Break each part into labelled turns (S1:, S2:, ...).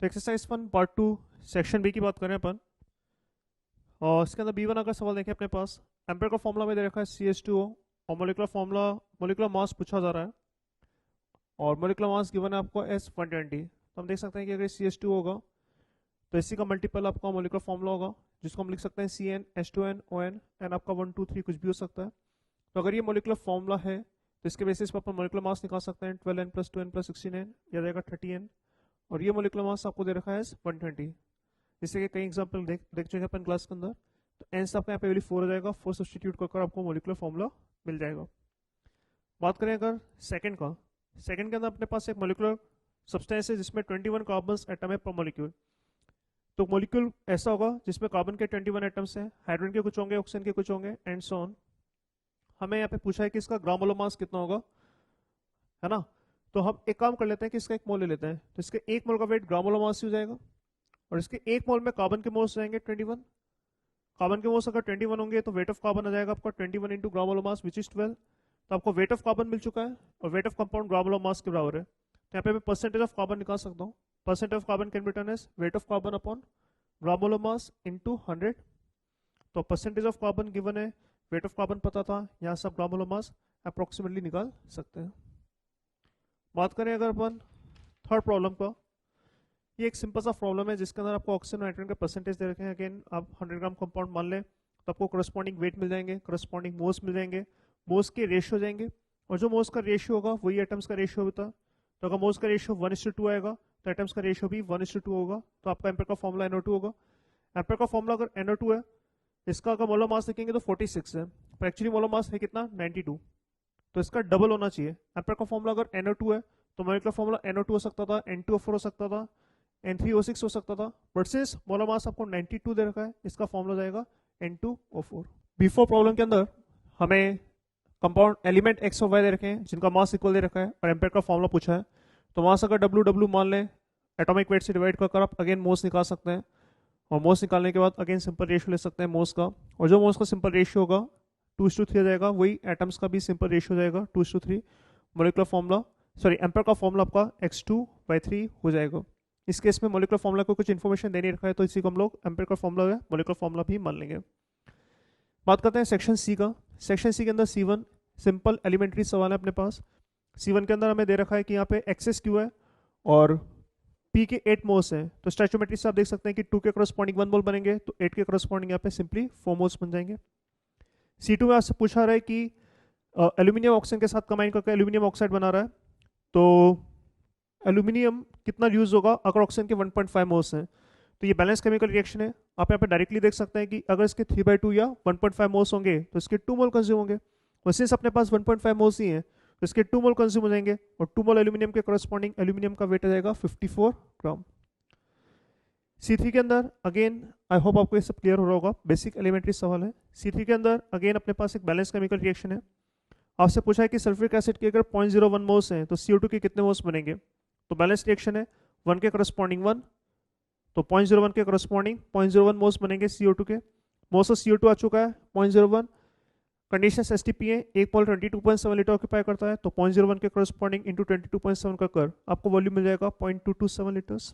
S1: तो exercise 1 part 2 section B की बात करें अपन। और इसके अंदर B1 अगर सवाल देखें अपने पास, एम्पेयर का फॉर्मूला में दे रखा है CH2O और मोलिकुलर फॉर्मूला, मोलिकुलर मास पूछा जा रहा है और मोलिकुलर मास गिवन है आपको S120। तो हम देख सकते हैं कि अगर CH2 होगा तो इसी का मल्टीपल आपका मोलिकुलर फॉर्मूला होगा, जिसको हम लिख सकते हैं CN H2N ON, एन आपका 1 2 3 कुछ भी हो सकता है। तो अगर ये मोलिकुलर फॉर्मूला है तो इसके बेसिस पर अपन मोलिकुलर मास निकाल सकते हैं 12n + 2n + 16n, या रहेगा 30n। और ये मोलिकुलर मास आपको दे रखा है 120, जिससे कि कई एग्जाम्पल देख चुके हैं अपन क्लास के अंदर। तो एंस आपका यहाँ पे वैल्यू 4 हो जाएगा, 4 सब्सटीट्यूट कर आपको मोलिकुलर फॉर्मूला मिल जाएगा। बात करें अगर सेकंड का, सेकंड के अंदर अपने पास एक मोलिकुलर सब्सटेंस है जिसमें 21 कार्बन एटम है पर मोलिक्यूल। तो मोलिक्यूल ऐसा होगा जिसमें कार्बन के 21 एटम्स हैं, हाइड्रोजन के कुछ होंगे, ऑक्सीजन के कुछ होंगे, एंड सो ऑन। हमें यहाँ पे पूछा है कि इसका ग्राम मोलर मास कितना होगा, है ना। तो हम एक काम कर लेते हैं कि इसका एक मोल ले लेते हैं, तो इसके एक मोल का वेट ग्राम मोलर मास हो जाएगा और इसके एक मोल में कार्बन के मोल्स जाएंगे 21। कार्बन के मोल्स अगर 21 होंगे तो वेट ऑफ कार्बन आ जाएगा आपका 21 into gram molar mass which is 12। तो आपको वेट ऑफ कार्बन मिल चुका है और weight of compound gram molar मास के बराबर है। तो यहाँ पे मैं परसेंटेज ऑफ कार्बन निकाल सकता हूँ। Percentage of carbon can be written as weight of carbon upon gram molar mass into 100। तो परसेंटेज ऑफ कार्बन गिवन है, वेट ऑफ कार्बन पता था, यहाँ सब ग्राम मोलर मास अप्रोक्सीमेटली निकाल सकते हैं। बात करें अगर अपन थर्ड प्रॉब्लम का, ये एक सिंपल सा प्रॉब्लम है जिसके अंदर आपको ऑक्सीजन और नाइट्रोजन के परसेंटेज दे रखे हैं। अगेन आप 100 ग्राम कंपाउंड मान लें तो आपको करस्पॉन्डिंग वेट मिल जाएंगे, करस्पॉन्डिंग मोल्स मिल जाएंगे, मोल्स के रेशियो जाएंगे, और जो मोल्स का रेशियो होगा वही एटम्स का रेशियो होता है। तो अगर मोल्स का रेशियो 1:2 आएगा तो एटम्स का रेशियो भी 1:2 होगा। तो आपका एम्पेयर का फॉर्मूला NO2 होगा। एम्पेयर का फॉर्मूला अगर NO2 है, इसका अगर मोलर मास देखेंगे तो 46 है, पर एक्चुअली मोलर मास है कितना 92, तो इसका डबल होना चाहिए। एम्पेयर का फॉर्मूला अगर NO2 है तो मोलिकुलर फॉर्मूला NO2 हो सकता था, N2O4 हो सकता था, N3O6 हो सकता था, बट सिंस मोलर मास आपको 92 दे रखा है, इसका फॉर्मूला जाएगा N2O4। बिफोर प्रॉब्लम के अंदर हमें कंपाउंड एलिमेंट एक्स और वाई दे रखे हैं जिनका मास इक्वल दे रखा है और एम्पेयर का फॉर्मूला पूछा है। तो मास अगर W मान लें, एटॉमिक वेट से डिवाइड कर आप अगेन मोस निकाल सकते हैं, और मोस निकालने के बाद अगेन सिंपल रेशियो ले सकते हैं मोस का, और जो मोस का सिंपल रेशियो होगा 2:3 आ जाएगा, वही एटम्स का भी सिंपल रेशियो जाएगा 2:3। मोलिकुलर फॉर्मूला, सॉरी एम्पेयर का फॉर्मूला आपका X2/3 हो जाएगा। इस केस में मोलिकुलर फॉर्मूला को कुछ इन्फॉर्मेशन देने रखा है तो इसी को हम लोग एम्पेयर का फॉर्मूला है मोलिकुलर फॉर्मूला भी मान लेंगे। बात करते हैं सेक्शन सी का। सेक्शन सी के अंदर C1 सिंपल एलिमेंट्री सवाल है अपने पास। C1 के अंदर हमें दे रखा है कि यहाँ पे XS2 है और P के 8 मोल्स हैं। तो स्टैचोमेट्री से आप देख सकते हैं कि 2 के करस्पॉन्डिंग 1 मोल बनेंगे, तो 8 के करस्पॉन्डिंग यहाँ पे सिंपली 4 मोल्स बन जाएंगे। C2 में आपसे पूछा रहा है कि एल्यूमिनियम ऑक्सीजन के साथ कंबाइन करके एल्यूमिनियम ऑक्साइड बना रहा है, तो एल्यूमिनियम कितना यूज होगा अगर ऑक्सीजन के 1.5 मोल्स हैं। तो ये बैलेंस केमिकल रिएक्शन है, आप यहाँ पे डायरेक्टली देख सकते हैं कि अगर इसके 3/2 या 1.5 मोल्स होंगे तो इसके 2 मोल कंज्यूम होंगे, और सिंस अपने पास 1.5 मोल्स ही हैं तो इसके 2 मोल कंज्यूम हो जाएंगे, और 2 मोल एल्यूमिनियम के करस्पॉन्डिंग एल्यूमिनियम का वेट आ जाएगा 54 ग्राम। C3 के अंदर अगेन आई होप आपको ये सब क्लियर हो रहा होगा, बेसिक एलिमेंट्री सवाल है। C3 के अंदर अगेन अपने पास एक बैलेंस केमिकल रिएक्शन है। आपसे पूछा है कि सल्फ्यूरिक एसिड के अगर 0.01 मोल्स हैं तो CO2 के कितने मोल्स बनेंगे। तो बैलेंस रिएक्शन है, 1 के करस्पॉन्डिंग 1, तो 0.01 के करस्पॉन्डिंग 0.01 मोल्स बनेंगे CO2 के। मोल्स ऑफ CO2 आ चुका है 0.01। कंडीशन STP है, 1 मोल 22.7 लीटर ऑक्यूपाई करता है, तो 0.01 के करस्पॉन्डिंग इंटू 22.7 कर आपको वॉल्यूम मिल जाएगा 0.227 लीटर्स।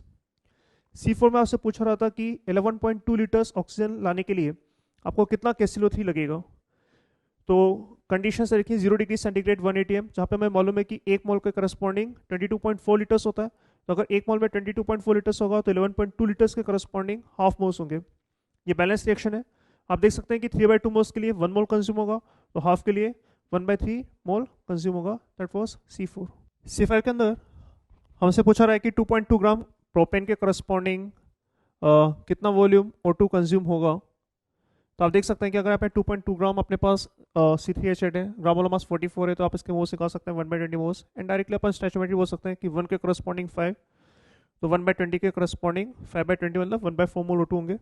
S1: C4 में आपसे पूछा रहा था कि 11.2 लीटर्स ऑक्सीजन लाने के लिए आपको कितना KClO3 लगेगा। तो कंडीशन से देखिए 0 डिग्री सेंटीग्रेड 1 atm, जहाँ पे हमें मालूम है कि 1 मोल के करस्पॉन्डिंग 22.4 लीटर्स होता है। तो अगर 1 मोल में 22.4 लीटर्स होगा तो 11.2 लीटर्स के करस्पॉन्डिंग हाफ मोल्स होंगे। ये बैलेंस रिएक्शन है, आप देख सकते हैं कि 3/2 मोल्स के लिए 1 मोल कंज्यूम होगा, तो हाफ के लिए 1/3 मोल कंज्यूम होगा। That was C4। C5 के अंदर हमसे पूछा रहा है कि 2.2 ग्राम प्रोपेन के करस्पॉन्डिंग कितना वॉल्यूम O2 कंज्यूम होगा। तो आप देख सकते हैं कि अगर आप 2.2 ग्राम अपने पास C3H8 है, ग्राम मोलर मास 44 है, तो आप इसके मोल्स निकाल सकते हैं 1/20 मोल्स, एंड डायरेक्टली अपन स्टैचोमेट्री बोल सकते हैं कि 1 के करस्पॉन्डिंग 5, तो 1/20 के करस्पॉन्डिंग 5/20 मतलब 1/4 मोल O2 होंगे,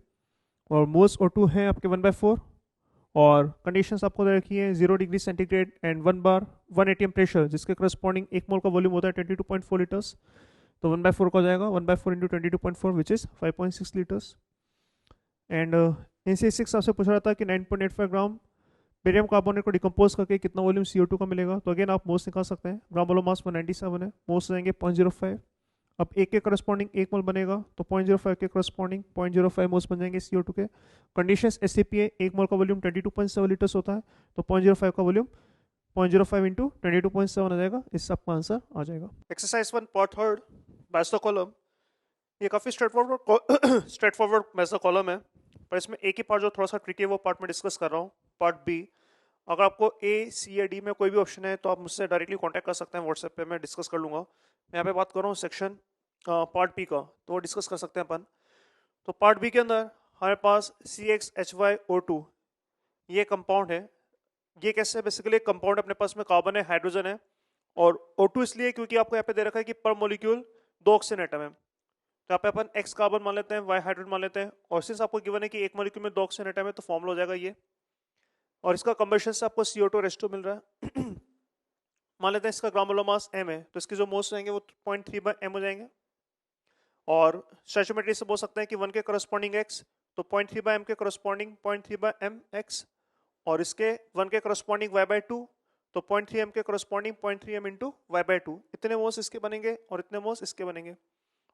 S1: और मोल्स O2 हैं आपके 1/4। और कंडीशंस आपको दे रखी है 0 degree centigrade and 1 bar 1 atm pressure, जिसके करस्पॉन्डिंग 1 मोल का वॉल्यूम होता है 22.4 लीटर्स, तो 1/4 का हो जाएगा 1/4 into 22.4 which is 5.6 litres. And NC6 आपसे पूछ रहा था कि 9.85 ग्राम बेरियम कार्बोनेट को डिकम्पोज करके कितना वॉल्यूम CO2 का मिलेगा। तो अगेन आप मोल्स निकाल सकते हैं, ग्राम मोलर मास 197 है, मोल्स जाएंगे 0.05। अब एक के करस्पॉन्डिंग 1 मोल बनेगा तो 0.05 के करस्पॉन्डिंग 0.05 मोल्स बन जाएंगे CO2 के। कंडीशंस SCPA 1 मोल का वॉल्यूम 22.7 लीटर्स होता है, तो 0.05 का वॉल्यूम 0.05 इंटू 22.7 आ जाएगा। इससे आपका आंसर आ जाएगा। Exercise 1 part 3 match the column. ये काफ़ी straight forward match the column है, पर इसमें एक ही पार्ट जो थोड़ा सा ट्रिकी है वो पार्ट में डिस्कस कर रहा हूँ, पार्ट बी। अगर आपको A, C या D में कोई भी ऑप्शन है तो आप मुझसे डायरेक्टली कांटेक्ट कर सकते हैं व्हाट्सएप पे, मैं डिस्कस कर लूँगा। मैं यहाँ पे बात कर रहा हूँ सेक्शन पार्ट बी का, तो वो डिस्कस कर सकते हैं अपन। तो पार्ट बी के अंदर हमारे पास CXHYO2 ये कंपाउंड है। ये कैसे है? बेसिकली एक कंपाउंड अपने पास में कार्बन है, हाइड्रोजन है, और O2 इसलिए क्योंकि आपको यहाँ पे दे रखा है कि पर मॉलिक्यूल 2 ऑक्सीजन एटम है। तो यहाँ पे अपन X कार्बन मान लेते हैं, Y हाइड्रोजन मान लेते हैं, और सिंस आपको गिवन है कि एक मॉलिक्यूल में 2 ऑक्सीजन एटम है तो फॉर्मूला हो जाएगा ये। और इसका कंबशन से आपको CO2 रेस्टो मिल रहा है। मान लेते हैं इसका ग्राम मोलर मास m है, तो इसके जो मोल्स रहेंगे वो 0.3/m हो जाएंगे। और स्टोइचियोमेट्री से बोल सकते हैं कि 1 के करस्पॉन्डिंग x, तो 0.3/m के करस्पॉन्डिंग 0.3/m x, और इसके 1 के करस्पॉन्डिंग y/2, तो 0.3m के करस्पॉन्डिंग 0.3m इंटू y/2। इतने मोल्स इसके बनेंगे और इतने मोल्स इसके बनेंगे।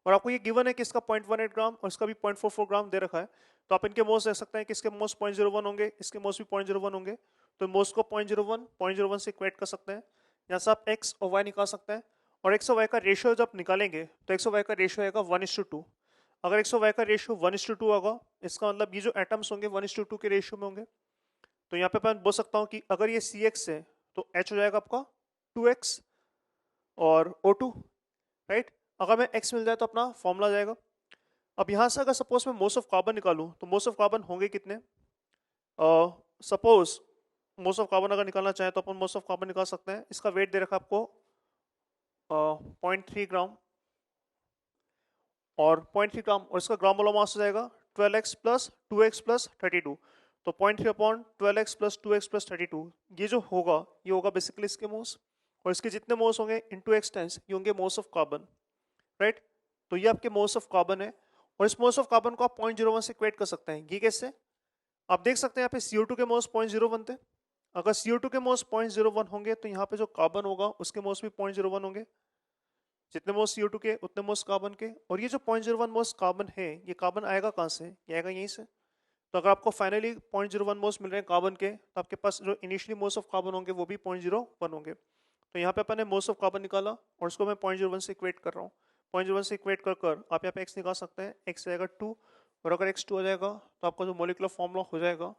S1: और आपको ये गिवन है कि इसका 0.18 ग्राम और इसका भी 0.44 ग्राम दे रखा है, तो आप इनके मोल्स देख सकते हैं कि इसके मोल्स 0.01 होंगे, इसके मोल्स भी 0.01 होंगे, तो मोल्स को 0.01 से इक्वेट कर सकते हैं। यहाँ से आप x और y निकाल सकते हैं, और x और y का रेशियो जब निकालेंगे तो x और y का रेशियो आएगा 1:2। अगर x और y का रेशियो 1:2 होगा, इसका मतलब ये जो एटम्स होंगे 1:2 के रेशियो में होंगे। तो यहाँ पे मैं बोल सकता हूँ कि अगर ये CX है तो H हो जाएगा आपका 2x और O2, राइट। अगर मैं x मिल जाए तो अपना फॉर्मूला जाएगा। अब यहाँ से अगर सपोज मैं मोस्ट ऑफ कार्बन निकालूं तो मोस्ट ऑफ कार्बन होंगे कितने? सपोज मोस्ट ऑफ कार्बन अगर निकालना चाहें तो अपन मोस्ट ऑफ कार्बन निकाल सकते हैं। इसका वेट दे रखा है आपको 0.3 ग्राम और 0.3 ग्राम, और इसका ग्राम मोलर मास हो जाएगा 12x प्लस 2x प्लस 32। तो 0.3/12x प्लस 2x प्लस 32 ये जो होगा ये होगा बेसिकली इसके मोल्स, और इसके जितने मोल्स होंगे इंटू x टाइम्स ये होंगे मोल्स ऑफ कार्बन, राइट। तो ये आपके मोल्स ऑफ कार्बन है, और इस मोल्स ऑफ कार्बन को आप 0.01 से इक्वेट कर सकते हैं। ये कैसे? आप देख सकते हैं यहाँ पे CO2 के मोल्स 0.01 थे। अगर CO2 के मोल्स 0.01 होंगे तो यहाँ पे जो कार्बन होगा उसके मोल्स भी 0.01 होंगे। जितने मोल्स CO2 के उतने मोल्स कार्बन के, और ये जो 0.01 मोल्स कार्बन है ये कार्बन आएगा कहाँ से? ये आएगा यहीं से। तो अगर आपको फाइनली 0.01 मोल्स मिल रहे हैं कार्बन के, तो आपके पास जो इनिशियली मोल्स ऑफ कार्बन होंगे वो भी 0.01 होंगे। तो यहाँ पे अपन ने मोल्स ऑफ कार्बन निकाला और उसको मैं 0.01 से इक्वेट कर रहा हूँ। 0.01 से इक्वेट कर कर आप यहाँ पे x निकाल सकते हैं, x आएगा 2, और अगर x 2 हो जाएगा तो आपका जो मोलिकुलर फॉर्मूला हो जाएगा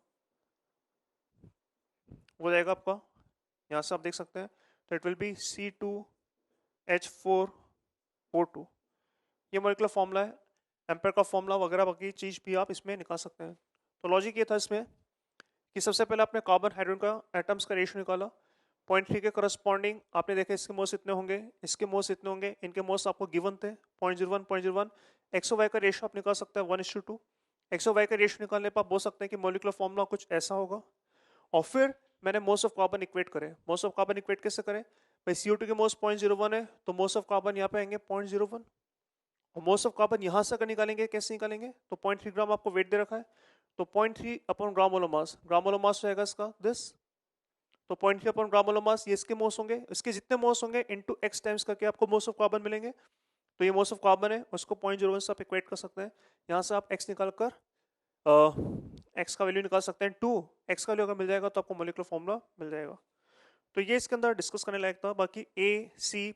S1: वो जाएगा आपका, यहाँ से आप देख सकते हैं, तो इट विल बी C2H4O2। ये मोलिकुलर फॉर्मूला है। एम्पेयर का फॉर्मूला वगैरह बाकी चीज़ भी आप इसमें निकाल सकते हैं। तो लॉजिक ये था इसमें कि सबसे पहले आपने कार्बन हाइड्रोजन का एटम्स का रेशियो निकाला, 0.3 के करस्पॉन्डिंग आपने देखा इसके मोल्स इतने होंगे, इसके मोल्स इतने होंगे, इनके मोल्स आपको गिवन थे 0.01 एक्स और वाई का रेशियो आप निकाल सकते हैं 1:2। एक्स और वाई का रेशियो निकालने पर आप बोल सकते हैं कि मॉलिक्यूलर फॉर्मूला कुछ ऐसा होगा। और फिर मैंने मोल्स ऑफ कार्बन इक्वेट करे। मोल्स ऑफ कार्बन इक्वेट कैसे करें भाई? CO2 के मोल्स 0.01 है तो मोल्स ऑफ कार्बन यहाँ पे आएंगे 0.01, और मोल्स ऑफ कार्बन यहाँ से अगर निकालेंगे कैसे निकालेंगे? तो 0.3 ग्राम आपको वेट दे रखा है, तो 0.3 अपॉन ग्राम मोलर मास, ग्राम मोलर मास रहेगा इसका दिस, तो 0.3 अपॉन ग्राम मोलर मास ये इसके मोल्स होंगे, इसके जितने मोल्स होंगे इनटू x टाइम्स करके आपको मोल्स ऑफ कार्बन मिलेंगे। तो ये मोल्स ऑफ कार्बन है, उसको 0.01 से आप इक्वेट कर सकते हैं। यहाँ से आप x निकाल कर x का वैल्यू निकाल सकते हैं 2, x का वैल्यू अगर मिल जाएगा तो आपको मोलिकुलर फॉर्मूला मिल जाएगा। तो ये इसके अंदर डिस्कस करने लायक था। बाकी A C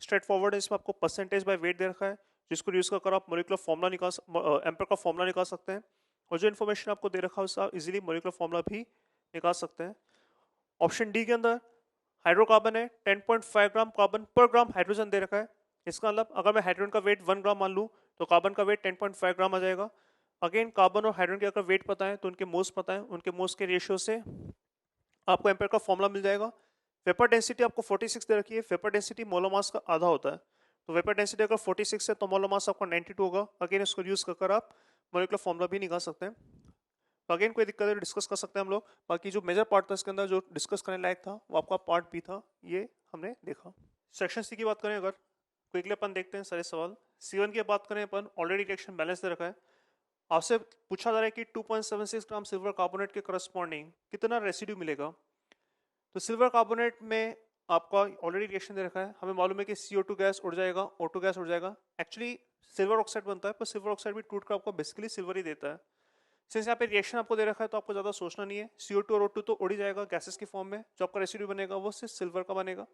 S1: स्ट्रेट फॉरवर्ड है, इसमें आपको परसेंटेज बाय वेट दे रखा है, जिसको यूज कर आप मोलिकुलर फॉर्मूला निकाल एम्पेयर का फॉर्मूला निकाल सकते हैं, और जो इन्फॉर्मेशन आपको दे रखा है उससे आप इजीली मोलिकुलर फॉर्मूला भी निकाल सकते हैं। ऑप्शन डी के अंदर हाइड्रोकार्बन है, 10.5 ग्राम कार्बन पर ग्राम हाइड्रोजन दे रखा है। इसका मतलब अगर मैं हाइड्रोजन का वेट 1 ग्राम मान लूँ तो कार्बन का वेट 10.5 ग्राम आ जाएगा। अगेन कार्बन और हाइड्रोजन के अगर वेट पता है तो उनके मोल्स पता है, उनके मोल्स के रेशियो से आपको एम्पेयर का फॉर्मूला मिल जाएगा। वेपर डेंसिटी आपको 46 दे रखी है, वेपर डेंसिटी मोलर मास का आधा होता है, तो वेपर डेंसिटी अगर 46 है तो मोलर मास आपका 92 होगा। अगेन इसको यूज कर आप मोलिकुलर फॉर्मूला भी निकाल सकते हैं। तो अगेन कोई दिक्कत है डिस्कस कर सकते हैं हम लोग। बाकी जो मेजर पार्ट था इसके अंदर जो डिस्कस करने लायक था वो आपका पार्ट बी था, ये हमने देखा। सेक्शन सी की बात करें अगर क्विकली अपन देखते हैं सारे सवाल। C1 की बात करें अपन, ऑलरेडी रिएक्शन बैलेंस दे रखा है। आपसे पूछा जा रहा है कि 2.76 ग्राम सिल्वर कार्बोनेट के करस्पॉन्डिंग कितना रेसिड्यू मिलेगा। तो सिल्वर कार्बोनेट में आपका ऑलरेडी रिएक्शन दे रखा है, हमें मालूम है कि CO2 गैस उड़ जाएगा, O2 गैस उड़ जाएगा। एक्चुअली सिल्वर ऑक्साइड बनता है, पर सिल्वर ऑक्साइड भी टूट कर आपको बेसिकली सिल्वर ही देता है। सिंस यहाँ पे रिएक्शन आपको दे रखा है तो आपको ज़्यादा सोचना नहीं है, CO2 और O2 तो उड़ ही जाएगा गैसेस की फॉर्म में, जो आपका रेसिड्यू बनेगा वो सिर्फ सिल्वर का बनेगा।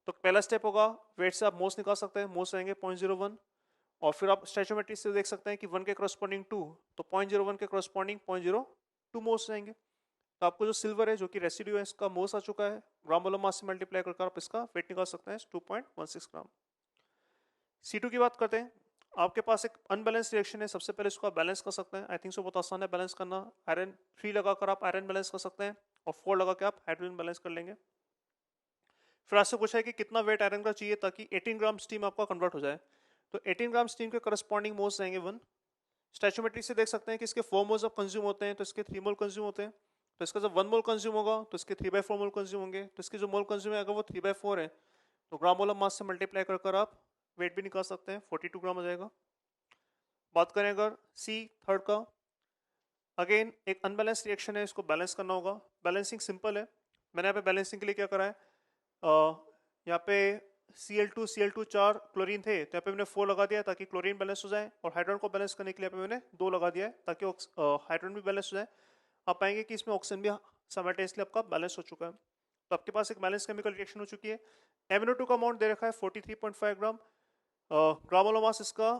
S1: तो पहला स्टेप होगा, वेट से आप मोस निकाल सकते हैं, मोस रहेंगे 0.01, और फिर आप स्टैचोमेट्री से देख सकते हैं कि 1 के करस्पॉन्डिंग 2, तो 0.01 के करस्पॉन्डिंग 0.02 मोस रहेंगे। तो आपको जो सिल्वर है जो कि रेसिड्यू है इसका मोस आ चुका है, ग्राम मोलर मास से मल्टीप्लाई करके आप इसका वेट निकाल सकते हैं 2.16 ग्राम। C2 की बात करते हैं, आपके पास एक अनबैलेंस रिएक्शन है, सबसे पहले इसको आप बैलेंस कर सकते हैं। आई थिंक सो बहुत आसान है बैलेंस करना। आयरन 3 लगाकर आप आयरन बैलेंस कर सकते हैं और 4 लगा के आप हाइड्रोजन बैलेंस कर लेंगे। फिर आपसे पूछा है कि कितना वेट आयरन का चाहिए ताकि 18 ग्राम स्टीम आपका कन्वर्ट हो जाए, तो 18 ग्राम स्टीम के करस्पॉन्डिंग मोल्स रहेंगे 1। स्टैचोमेट्री से देख सकते हैं कि इसके 4 मोल्स अब कंज्यूम होते हैं, तो इसके 3 मोल कंज्यूम होते हैं। तो इसका जब 1 मोल कंज्यूम होगा तो इसके 3/4 मोल कंज्यूम होंगे, तो इसके जो मोल कंज्यूम है अगर वो 3/4 है तो ग्राम मोलर मास से मल्टीप्लाई कर आप वेट भी निकाल सकते हैं, 42 ग्राम हो जाएगा। बात करें अगर सी थर्ड का, अगेन एक अनबैलेंस रिएक्शन है, इसको बैलेंस करना होगा। बैलेंसिंग सिंपल है, मैंने यहाँ पे बैलेंसिंग के लिए क्या करा है, यहाँ पे Cl2 Cl2 4 क्लोरीन थे तो यहाँ पे मैंने 4 लगा दिया ताकि क्लोरीन बैलेंस हो जाए, और हाइड्रोजन को बैलेंस करने के लिए यहाँ पे मैंने 2 लगा दिया है ताकि हाइड्रोजन भी बैलेंस हो जाए। आप पाएंगे कि इसमें ऑक्सीजन भी साइमल्टेनियसली आपका बैलेंस हो चुका है, तो आपके पास एक बैलेंस केमिकल रिएक्शन हो चुकी है। MnO2 का अमाउंट दे रखा है 43.5 ग्राम, ग्राम मोलर मास इसका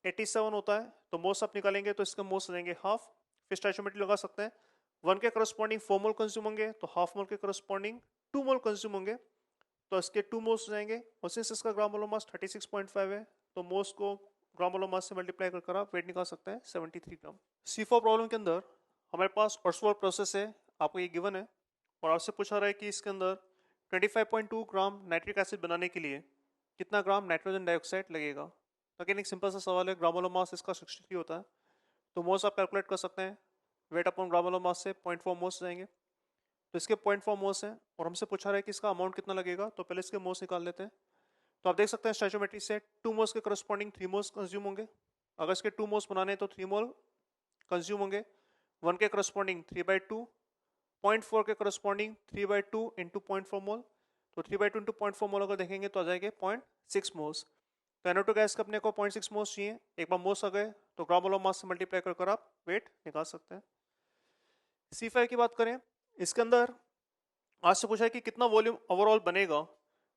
S1: 87 होता है, तो मोस आप निकालेंगे तो इसके मोस रहेंगे हाफ। फिर स्टैचोमेट्री लगा सकते हैं, 1 के करस्पॉन्डिंग 4 मोल कंज्यूम होंगे, तो हाफ मोल के करस्पॉन्डिंग 2 मोल कंज्यूम होंगे, तो इसके 2 मोल्स हो जाएंगे। और सिंस इसका ग्राम मोलर मास 36.5 है तो मोल्स को ग्राम मोलर मास से मल्टीप्लाई कर आप वेट निकाल सकते हैं 73 ग्राम। C4 प्रॉब्लम के अंदर हमारे पास ऑर्सवर्थ प्रोसेस है, आपको ये गिवन है, और आपसे पूछा रहा है कि इसके अंदर 25.2 ग्राम नाइट्रिक एसिड बनाने के लिए कितना ग्राम नाइट्रोजन डाइऑक्साइड लगेगा। तो अगेन एक सिंपल सा सवाल है, ग्राम मोलर मास इसका 63 होता है, तो मोल्स आप कैलकुलेट कर सकते हैं, वेट अपॉन ग्राम मोलर मास से 0.4 मोल्स जाएंगे, तो इसके 0.4 मोल्स हैं, और हमसे पूछा रहा है कि इसका अमाउंट कितना लगेगा, तो पहले इसके मोल्स निकाल लेते हैं। तो आप देख सकते हैं स्टैचोमेट्री से 2 मोल्स के करस्पॉन्डिंग 3 मोल्स कंज्यूम होंगे, अगर इसके 2 मोल्स बनाने हैं तो 3 मोल कंज्यूम होंगे, 1 के करस्पॉन्डिंग 3/2, 0.4 के करस्पॉन्डिंग 3/2 इंटू 0.4 मोल, तो 3/2 इंटू 0.4 मोल अगर देखेंगे तो आ जाएंगे 0.6 मोल्स। तो NO2 गैस का अपने को 0.6 मोल्स चाहिए, एक बार मोल्स आ गए तो ग्राम मोलर मास से मल्टीप्लाई कर आप वेट निकाल सकते हैं। C5 की बात करें, इसके अंदर आज से पूछा है कि कितना वॉल्यूम ओवरऑल बनेगा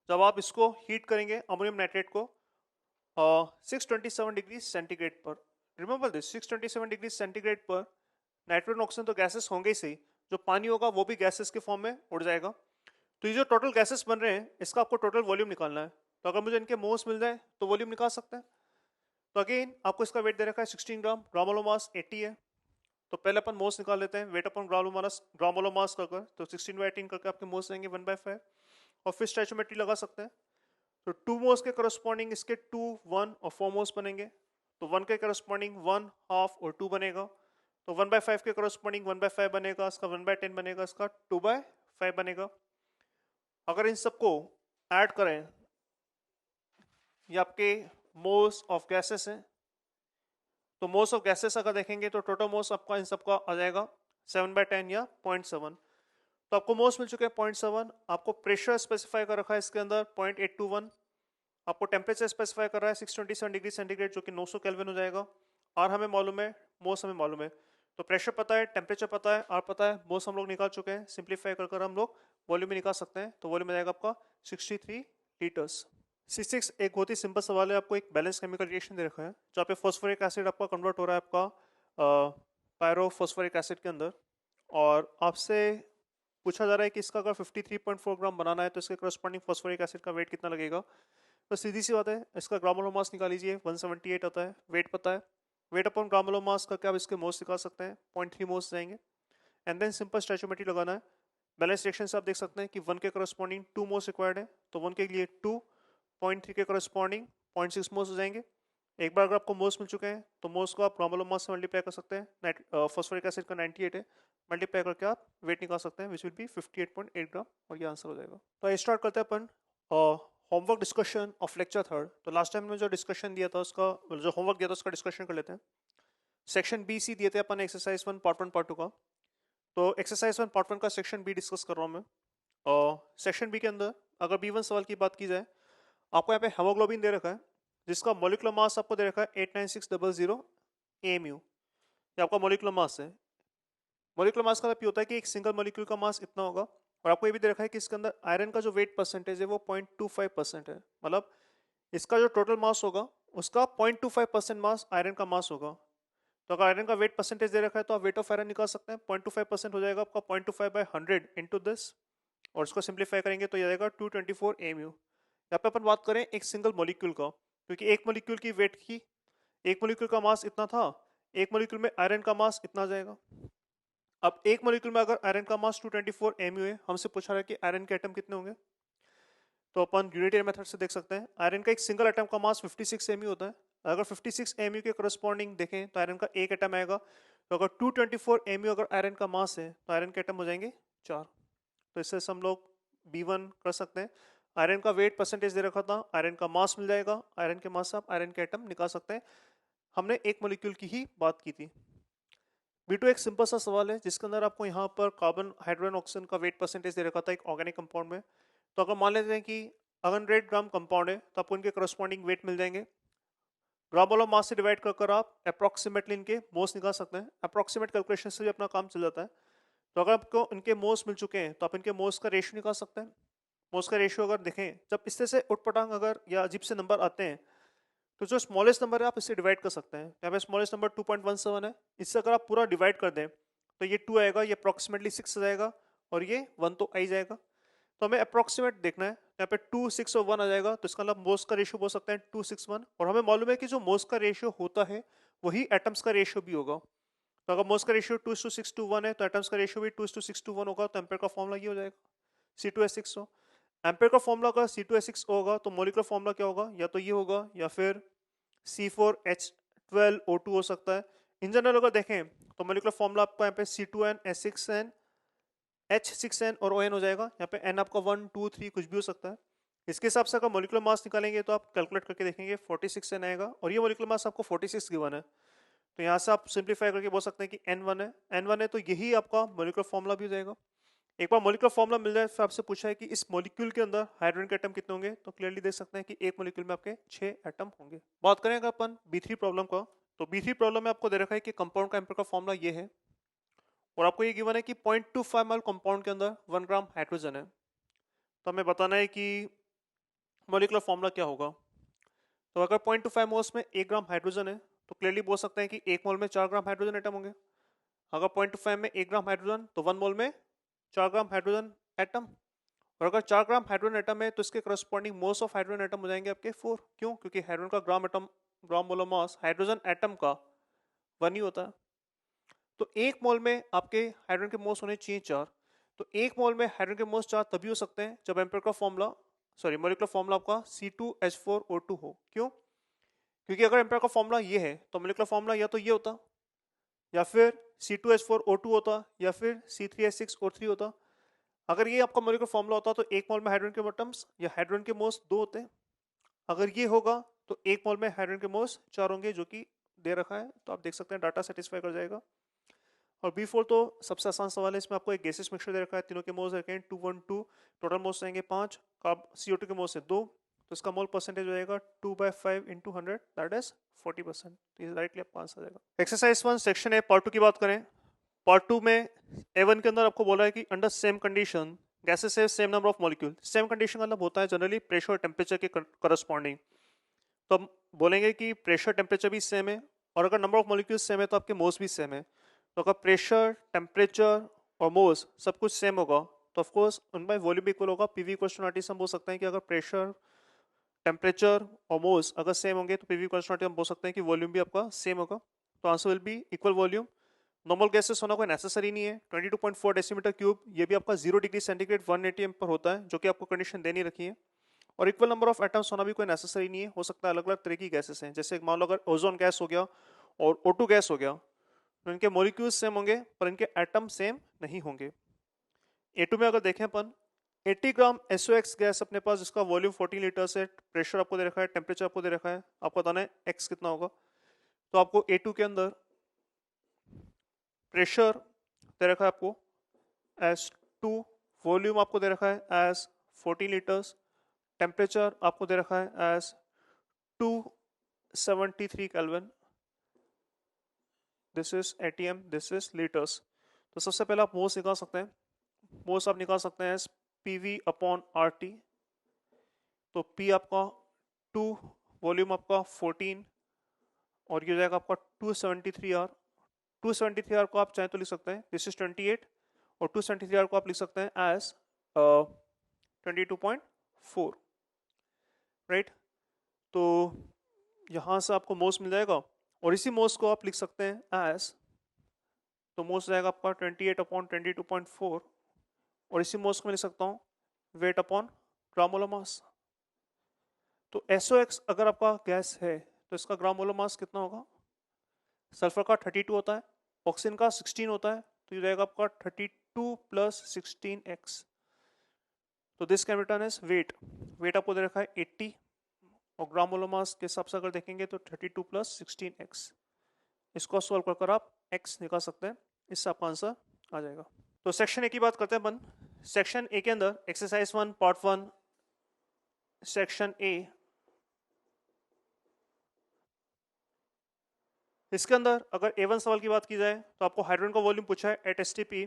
S1: जब आप इसको हीट करेंगे अमोनियम नाइट्रेट को 627 डिग्री सेंटीग्रेड पर। रिमेंबर दिस, 627 डिग्री सेंटीग्रेड पर नाइट्रोजन ऑक्सीजन तो गैसेस होंगे ही सही, जो पानी होगा वो भी गैसेस के फॉर्म में उड़ जाएगा। तो ये जो टोटल गैसेस बन रहे हैं इसका आपको टोटल वॉल्यूम निकालना है, तो अगर मुझे इनके मोल्स मिल जाए तो वॉल्यूम निकाल सकते हैं। तो अगेन आपको इसका वेट दे रखा है 16 ग्राम, ग्राम मोलर मास 80 है, तो पहले अपन मोल्स निकाल लेते हैं, वेट अपन ग्राम मोलर मास कर, तो 16/18 करके आपके मोल्स आएंगे 1/5, और फिर स्टैचोमेट्री लगा सकते हैं। तो 2 मोल्स के करस्पॉन्डिंग इसके 2, 1 और 4 मोल्स बनेंगे, तो 1 के करस्पॉन्डिंग 1, हाफ और 2 बनेगा, तो 1/5 के करस्पॉन्डिंग 1/5 बनेगा, इसका 1/10 बनेगा, इसका 2/5 बनेगा। अगर इन सबको ऐड करें, ये आपके मोल्स ऑफ गैसेस हैं, तो मोल्स ऑफ गैसेस अगर देखेंगे तो टोटल मोल्स आपका इन सबका आ जाएगा 7/10 या 0.7। तो आपको मोल्स मिल चुके हैं 0.7, आपको प्रेशर स्पेसिफाई कर रखा है इसके अंदर 0.821, आपको टेम्परेचर स्पेसिफाई कर रहा है 627 डिग्री सेंटीग्रेड जो कि 900 केल्विन हो जाएगा, और हमें मालूम है मोल्स हमें मालूम है, तो प्रेशर पता है, टेम्परेचर पता है, और पता है मोल्स हम लोग निकाल चुके हैं, सिंप्लीफाई कर हम लोग वॉल्यूम भी निकाल सकते हैं, तो वॉल्यूम आ जाएगा आपका 63 लीटर्स। C6 एक बहुत ही सिंपल सवाल है, आपको एक बैलेंस केमिकल रिएक्शन दे रखा है जहाँ पे फॉस्फोरिक एसिड आपका कन्वर्ट हो रहा है आपका पायरोफॉस्फोरिक एसिड के अंदर, और आपसे पूछा जा रहा है कि इसका अगर 53.4 ग्राम बनाना है तो इसके करस्पॉन्डिंग फॉस्फोरिक एसिड का वेट कितना लगेगा। तो सीधी सी बात है, इसका ग्राम मोलर मास निकाल लीजिए, 178 आता है, वेट पता है, वेट अपॉन ग्राम मोलर मास करके आप इसके मोल्स निकाल सकते हैं, 0.3 मोल्स जाएंगे, एंड देन सिंपल स्टैचोमेट्री लगाना है। बैलेंस रिएक्शन से आप देख सकते हैं कि 1 के करस्पॉन्डिंग 2 मोल्स रिक्वायर्ड है, तो 1 के लिए 2, 0.3 के करस्पॉन्डिंग 0.6 मोल्स हो जाएंगे। एक बार अगर आपको मोल्स मिल चुके हैं तो मोल्स को आप ग्राम मोलर मास से मल्टीप्लाई कर सकते हैं, फॉस्फोरिक एसिड का 98 है, मल्टीप्लाई करके आप वेट निकाल सकते हैं, विच विल बी 58.8 ग्राम, और ये आंसर हो जाएगा। तो ये स्टार्ट करते हैं अपन homework discussion of lecture third. तो लास्ट टाइम में जो डिस्कशन दिया था उसका, जो होमवर्क दिया था उसका डिस्कशन कर लेते हैं। सेक्शन बी सी दिए थे अपन एक्सरसाइज 1 पार्ट 1 पार्ट 2 का, तो एक्सरसाइज 1 पार्ट 1 का सेक्शन बी डिस्कस कर रहा हूँ मैं। सेक्शन बी के अंदर अगर B1 सवाल की बात की जाए, आपको यहाँ पे हेमोग्लोबिन दे रखा है जिसका मोलिकुलर मास आपको दे रखा है 89600 AMU। ये आपका मोलिकुलर मास है। मोलिकुलर मास का मतलब ये होता है कि एक सिंगल मोलिक्यूल का मास इतना होगा। और आपको ये भी दे रखा है कि इसके अंदर आयरन का जो वेट परसेंटेज है वो 0.25% है। मतलब इसका जो टोटल मास होगा उसका 0.25% मास आयरन का मास होगा। तो अगर आयरन का वेट परसेंटेज दे रखा है तो आप वेट ऑफ आयरन निकाल सकते हैं। 0.25% हो जाएगा आपका 0.25/100 इंटू दिस, और इसको सिंप्लीफाई करेंगे तो ये आएगा 224 AMU। यहाँ पे अपन बात करें एक सिंगल मोलिक्यूल का, क्योंकि एक मोलिक्यूल की वेट की, एक मोलिक्यूल का मास इतना था, एक मोलिक्यूल में आयरन का मास इतना आ जाएगा। अब एक मोलिक्यूल में अगर आयरन का मास 224 AMU है, हमसे पूछा रहा है कि आयरन के एटम कितने होंगे, तो अपन यूनिटरी मेथड से देख सकते हैं। आयरन का एक सिंगल एटम का मास 56 AMU होता है। अगर 56 AMU के करस्पॉन्डिंग देखें तो आयरन का एक एटम आएगा। तो अगर 224 AMU अगर आयरन का मास है तो आयरन के एटम हो जाएंगे 4। तो इससे हम लोग B1 कर सकते हैं। आयरन का वेट परसेंटेज दे रखा था, आयरन का मास मिल जाएगा, आयरन के मास से आप आयरन के एटम निकाल सकते हैं। हमने एक मॉलिक्यूल की ही बात की थी। B2 एक सिंपल सा सवाल है जिसके अंदर आपको यहाँ पर कार्बन, हाइड्रोजन, ऑक्सीजन का वेट परसेंटेज दे रखा था एक ऑर्गेनिक कंपाउंड में। तो अगर मान लेते हैं कि 100 ग्राम कंपाउंड है तो आपको इनके करस्पॉन्डिंग वेट मिल जाएंगे। ग्राम मोल ऑफ मास से डिवाइड कर कर आप अप्रॉक्सीमेटली इनके मोस निकाल सकते हैं। अप्रॉक्सीमेट कैलकुलेशन से भी अपना काम चल जाता है। तो अगर आपको इनके मोस मिल चुके हैं तो आप इनके मोस का रेशियो निकाल सकते हैं। मोस का रेशियो अगर देखें, जब इससे से उटपटांग अगर या अजीब से नंबर आते हैं तो जो स्मॉलेस्ट नंबर है आप इससे डिवाइड कर सकते हैं। यहाँ पे स्मॉलेस्ट नंबर 2.17 है। इससे अगर आप पूरा डिवाइड कर दें तो ये 2 आएगा, ये अप्रॉक्सीमेटली 6 आ जाएगा, और ये 1 तो आ ही जाएगा। तो हमें अप्रॉक्सीमेट देखना है। यहाँ पे 2, 6 और 1 आ जाएगा, तो इसका मतलब मोस का रेशियो बोल सकते हैं 2, 6, 1। और हमें मालूम है कि जो मोस का रेशियो होता है वही एटम्स का रेशियो भी होगा। तो अगर मोस का रेशियो 2:6:1 है तो एटम्स का रेशियो भी 2:6:1 होगा। तो एम्पेयर का फॉर्मूला ये हो जाएगा C2H6। एम्पेयर का फॉर्मूला अगर C2H6 होगा तो मोलिकुलर फॉर्मूला क्या होगा, या तो ये होगा या फिर C4H12O2 हो सकता है। इन जनरल अगर देखें तो मोलिकुलर फॉर्मूला आपका यहाँ पे C2N H6N H6N और ON हो जाएगा। यहाँ पे N आपका 1, 2, 3 कुछ भी हो सकता है। इसके हिसाब से अगर मोलिकुलर मास निकालेंगे तो आप कैलकुलेट करके देखेंगे 46N आएगा, और ये मोलिकुलर मास आपको 46 गिवन है। तो यहाँ से आप सिंप्लीफाई करके बोल सकते हैं कि N1 है। N1 है तो यही आपका मोलिकुलर फॉर्मूला भी हो जाएगा। एक बार मोलिकुलर फॉर्मूला मिल जाए फिर आपसे पूछा है कि इस मोलिक्यूल के अंदर हाइड्रोजन के एटम कितने होंगे, तो क्लियरली देख सकते हैं कि एक मोलिक्यूल में आपके 6 एटम होंगे। बात करें अगर अपन B3 प्रॉब्लम का, तो B3 प्रॉब्लम में आपको दे रखा है कि कंपाउंड का एम्पेयर का फॉर्मूला ये है, और आपको ये गिवन है कि 0.25 मोल कंपाउंड के अंदर 1 ग्राम हाइड्रोजन है। तो हमें बताना है कि मोलिकुलर फॉर्मूला क्या होगा। तो अगर 0.25 मोल्स में 1 ग्राम हाइड्रोजन है तो क्लियरली बोल सकते हैं कि 1 मोल में 4 ग्राम हाइड्रोजन एटम होंगे। अगर 0.25 में 1 ग्राम हाइड्रोजन तो 1 मोल में 4 ग्राम हाइड्रोजन एटम। और अगर 4 ग्राम हाइड्रोजन एटम है तो इसके corresponding moles of hydrogen atom हो जाएंगे आपके 4। क्यों? क्योंकि हाइड्रोजन का ग्राम एटम, ग्राम मोलर मास हाइड्रोजन एटम का 1 ही होता है। तो 1 मोल में आपके हाइड्रोजन के मोल्स होने चाहिए 4। तो 1 मोल में हाइड्रोजन के मोल्स 4 तभी हो सकते हैं जब एम्पेयर का फॉर्मूला, सॉरी मोलिकुलर फॉर्मूला आपका C2H4O2 हो। क्यों? क्योंकि अगर एम्पेयर का फॉर्मूला ये है तो मोलिकुलर फॉर्मूला या तो ये होता, या फिर C2H4O2 होता, या फिर C3H6O3 होता। अगर ये आपका मोलिकुलर फॉर्मूला होता तो 1 मोल में हाइड्रोजन के एटम्स या हाइड्रोजन के मोल्स 2 होते हैं। अगर ये होगा तो 1 मोल में हाइड्रोजन के मोल्स 4 होंगे, जो कि दे रखा है। तो आप देख सकते हैं डाटा सेटिस्फाई कर जाएगा। और B4 तो सबसे आसान सवाल है। इसमें आपको एक गैसेस मिक्सचर दे रखा है, तीनों के मोल्स रखे हैं 2, 1, 2, टोटल मोल्स रहेंगे 5, कार्ब CO2 के मोल्स है 2, तो इसका मोल परसेंटेज हो जाएगा 2/5 इंटू 100, दैट इज 40%। तो ये राइटली आपका आंसर आ जाएगा। एक्सरसाइज 1 सेक्शन ए पार्ट 2 की बात करें। पार्ट 2 में A1 के अंदर आपको बोला है कि under same condition gases have same number of molecule. Same condition का मतलब होता है जनरली प्रेशर और टेम्परेचर के करस्पॉन्डिंग। तो हम बोलेंगे कि प्रेशर टेम्परेचर भी सेम है, और अगर नंबर ऑफ मॉलिक्यूल सेम है तो आपके मोल्स भी सेम है। तो अगर प्रेशर, टेम्परेचर और मोल्स सब कुछ सेम होगा तो ऑफकोर्स उनमें वॉल्यूम भी इक्वल होगा। PV इक्वल्स टू नॉट हम बोल सकते हैं कि अगर प्रेशर, टेम्परेचर और मोल्स अगर सेम होंगे तो PV इक्वल्स टू नॉट हम बोल सकते हैं कि वॉल्यूम भी आपका सेम होगा। तो answer will be equal volume. Normal gases होना कोई नेसेसरी नहीं है। 22.4 डेसीमीटर क्यूब, ये भी आपका 0 डिग्री सेंटीग्रेड 180 एम पर होता है, जो कि आपको कंडीशन देनी रखी है। और इक्वल नंबर ऑफ एटम्स होना भी कोई नेसेसरी नहीं है। हो सकता है अलग अलग तरह की गैसेस हैं, जैसे मान लो अगर ओजोन गैस हो गया और O2 गैस हो गया, तो इनके मॉलिक्यूल्स सेम होंगे पर इनके एटम सेम नहीं होंगे। A2 में अगर देखें अपन, 80 ग्राम SOX गैस अपने पास, जिसका वॉल्यूम 14 लीटर्स है, प्रेशर आपको दे रखा है, टेम्परेचर आपको दे रखा है, आपको बताना है X कितना होगा। तो आपको A2 के अंदर प्रेशर दे रखा है आपको as 2, वॉल्यूम आपको दे रखा है as 14 लीटर्स। टेम्परेचर आपको दे रखा है as 273 kelvin. This is ATM, this is litres. तो सबसे पहले आप मोस निकाल सकते हैं। मोस आप निकाल सकते हैं पीवी अपॉन आर टी। तो पी आपका 2, वॉल्यूम आपका 14 और ये हो जाएगा आपका 273 आर। 273 आर को आप चाहें तो लिख सकते हैं दिस इज 28 और 273 आर को आप लिख सकते हैं एज 22.4, राइट। तो यहाँ से आपको मोस मिल जाएगा और इसी मोस को आप लिख सकते हैं एज, तो मोस जाएगा आपका 28 अपॉन 22.4 और इसी मोस को मैं लिख सकता हूँ वेट अपॉन ग्राम मोलर मास। तो SOX अगर आपका गैस है तो इसका ग्राम मोलर मास कितना होगा? सल्फर का 32 होता है, ऑक्सीजन का 16 होता है, तो ये रहेगा आपका 32 प्लस 16x। तो this can return as weight. Weight आपको दे रखा है 80 और ग्राम मोलर मास के हिसाब से अगर देखेंगे तो 32 प्लस 16x। इसको सॉल्व कर आप x निकाल सकते हैं, इससे आपका आंसर आ जाएगा। तो सेक्शन ए की बात करते हैं अपन। सेक्शन ए के अंदर एक्सरसाइज 1 पार्ट 1 सेक्शन ए, इसके अंदर अगर A1 सवाल की बात की जाए तो आपको हाइड्रोजन का वॉल्यूम पूछा है at STP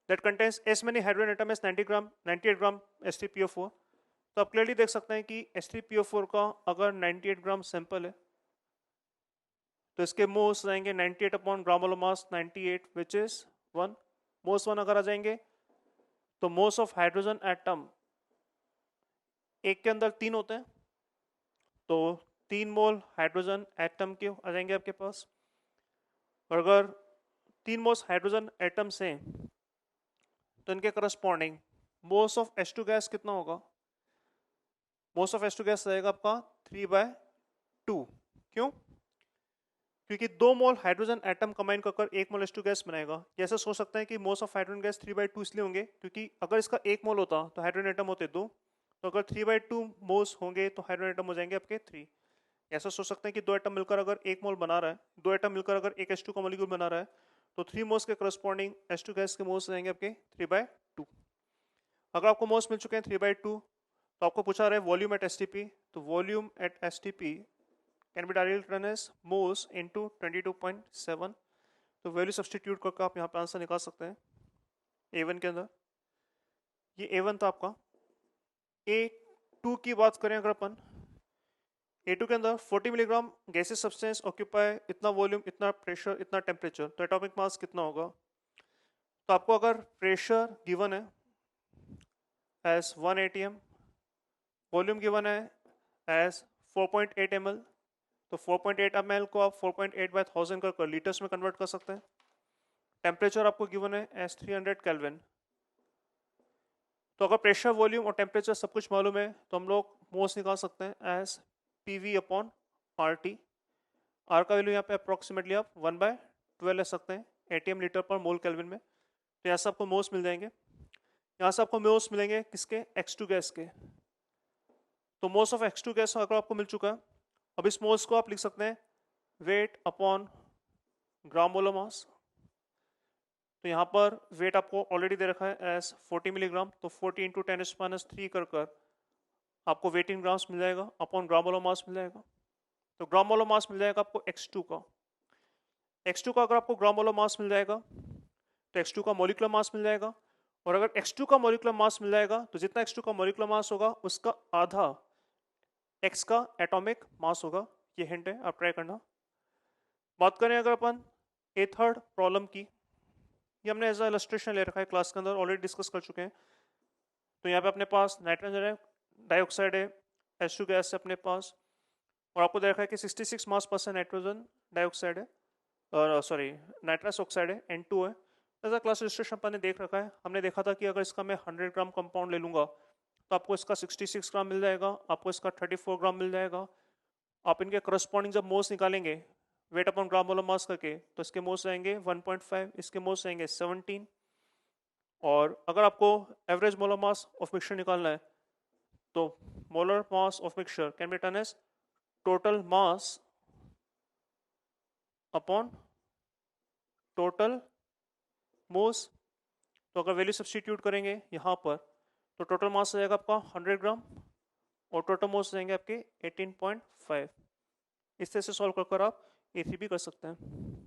S1: that contains as many hydrogen atom as 90 gram 98 gram H3PO4। तो आप क्लियरली देख सकते हैं कि H3PO4 का अगर 98 ग्राम सैंपल है तो इसके मोल्स जाएंगे 98 upon gram molar mass 98 which is 1। Moles 1 अगर आ जाएंगे तो मोल्स ऑफ हाइड्रोजन एटम एक के अंदर 3 होते हैं, तो 3 मोल हाइड्रोजन एटम के आ जाएंगे आपके पास। और अगर 3 मोल्स हाइड्रोजन एटम्स हैं तो इनके corresponding moles of H2 gas कितना होगा? मोल्स ऑफ H2 गैस रहेगा आपका 3/2। क्यों? क्योंकि 2 मोल हाइड्रोजन एटम कंबाइन कर 1 मोल H2 गैस बनाएगा। जैसे सोच सकते हैं कि मोल्स ऑफ हाइड्रोजन गैस 3/2 इसलिए होंगे क्योंकि अगर इसका 1 मोल होता तो हाइड्रोजन एटम होते 2, तो अगर 3/2 मोल्स होंगे तो हाइड्रोजन एटम हो जाएंगे आपके 3। ऐसा सोच सकते हैं कि 2 एटम मिलकर अगर 1 मोल बना रहा है, 2 एटम मिलकर अगर एक H2 का मॉलिक्यूल बना रहा है तो 3 मोल्स के करस्पॉन्डिंग H2 गैस के मोल्स रहेंगे आपके 3/2। अगर आपको मोल्स मिल चुके हैं 3/2 तो आपको पूछा रहा है वॉल्यूम एट STP, तो volume at STP can be directly written as moles into 22.7। तो वैल्यू सब्स्टिट्यूट करके आप यहाँ पे आंसर निकाल सकते हैं A1 के अंदर। ये A1 था आपका। A2 की बात करें अगर अपन, A2 के अंदर 40 मिलीग्राम गैसेस सब्सटेंस ऑक्यूपाई इतना वॉल्यूम, इतना प्रेशर, इतना टेम्परेचर, तो एटॉमिक मास कितना होगा? तो आपको अगर प्रेशर गिवन है एज 1 atm, वॉल्यूम गिवन है एज 4.8 ml, तो 4.8 ml को आप 4.8/1000 कर लीटर्स में कन्वर्ट कर सकते हैं। टेम्परेचर आपको गिवन है एज 300 केल्विन। तो अगर प्रेशर, वॉल्यूम और टेम्परेचर सब कुछ मालूम है तो हम लोग मोल्स निकाल सकते हैं as PV upon RT। R का वैल्यू यहाँ पे अप्रोक्सीमेटली आप 1/12 ले सकते हैं ATM लीटर पर मोल केल्विन में। तो यहाँ से आपको मोल्स मिल जाएंगे। यहाँ से आपको मोल्स मिलेंगे किसके? X2 गैस के। तो मोल्स ऑफ X2 गैस अगर आपको मिल चुका है, अब इस मोल्स को आप लिख सकते हैं वेट अपॉन ग्राम मोलर मास। तो यहाँ पर वेट आपको ऑलरेडी दे रखा है एज 40 मिलीग्राम, तो 40 इंटू 10⁻³ कर आपको वेट इन ग्राम्स मिल जाएगा अपॉन ग्राम मोलर मास मिल जाएगा। तो ग्राम मोलर मास मिल जाएगा आपको X2 का। X2 का अगर आपको ग्राम मोलर मास मिल जाएगा तो X2 का मॉलिक्यूलर मास मिल जाएगा, और अगर X2 का मॉलिक्यूलर मास मिल जाएगा तो जितना X2 का मॉलिक्यूलर मास होगा उसका आधा X का एटॉमिक मास होगा। ये हिंट है, आप ट्राई करना। बात करें अगर अपन ए थर्ड प्रॉब्लम की, ये हमने एज अ इलस्ट्रेशन ले रखा है, क्लास के अंदर ऑलरेडी डिस्कस कर चुके हैं। तो यहाँ पे अपने पास नाइट्रोजन है, डाइऑक्साइड है, H2 गैस है अपने पास, और आपको दे रखा है कि 66 मास परसेंट नाइट्रोजन डाइऑक्साइड है, और सॉरी नाइट्रस ऑक्साइड है, N2 है। एज अ क्लास इलस्ट्रेशन अपन ने देख रखा है। हमने देखा था कि अगर इसका मैं 100 ग्राम कंपाउंड ले लूँगा तो आपको इसका 66 ग्राम मिल जाएगा, आपको इसका 34 ग्राम मिल जाएगा। आप इनके करस्पॉन्डिंग जब मोल्स निकालेंगे वेट अपॉन ग्राम मोलर मास करके, तो इसके मोल्स आएंगे 1.5, इसके मोल्स आएंगे 17। और अगर आपको average molar mass of mixture निकालना है तो molar mass of mixture can be written as total mass upon total moles. तो अगर वैल्यू सब्स्टिट्यूट करेंगे यहाँ पर तो टोटल मास हो जाएगा आपका 100 ग्राम और टोटल मोल्स रहेंगे आपके 18.5। इस तरह से सॉल्व कर आप एफी भी कर सकते हैं।